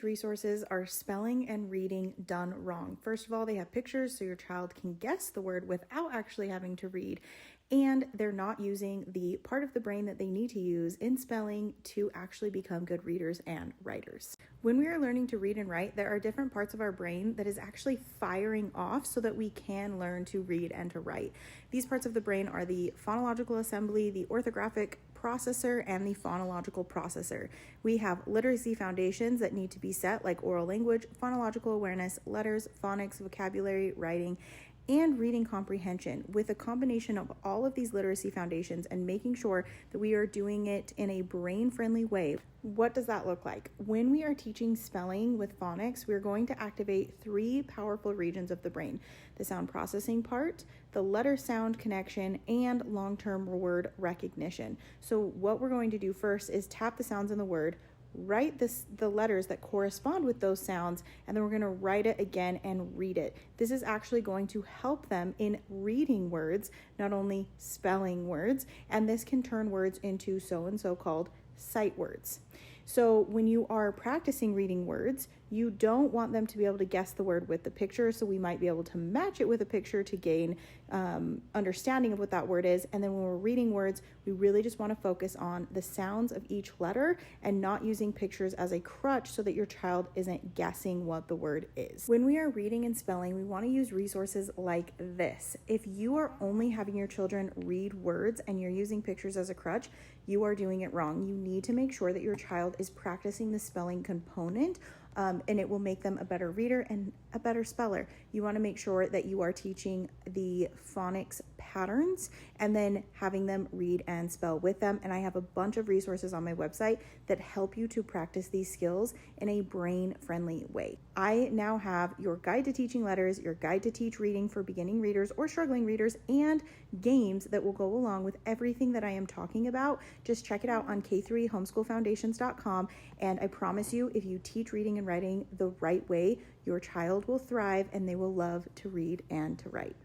resources are spelling and reading done wrong. First of all, they have pictures so your child can guess the word without actually having to read. And they're not using the part of the brain that they need to use in spelling to actually become good readers and writers. When we are learning to read and write, there are different parts of our brain that is actually firing off so that we can learn to read and to write. These parts of the brain are the phonological assembly, the orthographic processor, and the phonological processor. We have literacy foundations that need to be set, like oral language, phonological awareness, letters, phonics, vocabulary, writing, and reading comprehension. With a combination of all of these literacy foundations and making sure that we are doing it in a brain-friendly way. What does that look like? When we are teaching spelling with phonics, we're going to activate 3 powerful regions of the brain: the sound processing part, the letter sound connection, and long-term word recognition. So what we're going to do first is tap the sounds in the word, write the letters that correspond with those sounds, and then we're going to write it again and read it. This is actually going to help them in reading words, not only spelling words, and this can turn words into so-and-so called sight words. So when you are practicing reading words, you don't want them to be able to guess the word with the picture, so we might be able to match it with a picture to gain understanding of what that word is. And then when we're reading words, we really just want to focus on the sounds of each letter and not using pictures as a crutch so that your child isn't guessing what the word is. When we are reading and spelling, we want to use resources like this. If you are only having your children read words and you're using pictures as a crutch, you are doing it wrong. You need to make sure that your child is practicing the spelling component, and it will make them a better reader and a better speller. You want to make sure that you are teaching the phonics patterns and then having them read and spell with them. And I have a bunch of resources on my website that help you to practice these skills in a brain-friendly way. I now have your guide to teaching letters, your guide to teach reading for beginning readers or struggling readers, and games that will go along with everything that I am talking about. Just check it out on K3homeschoolfoundations.com, and I promise you, if you teach reading and writing the right way, your child will thrive and they will love to read and to write.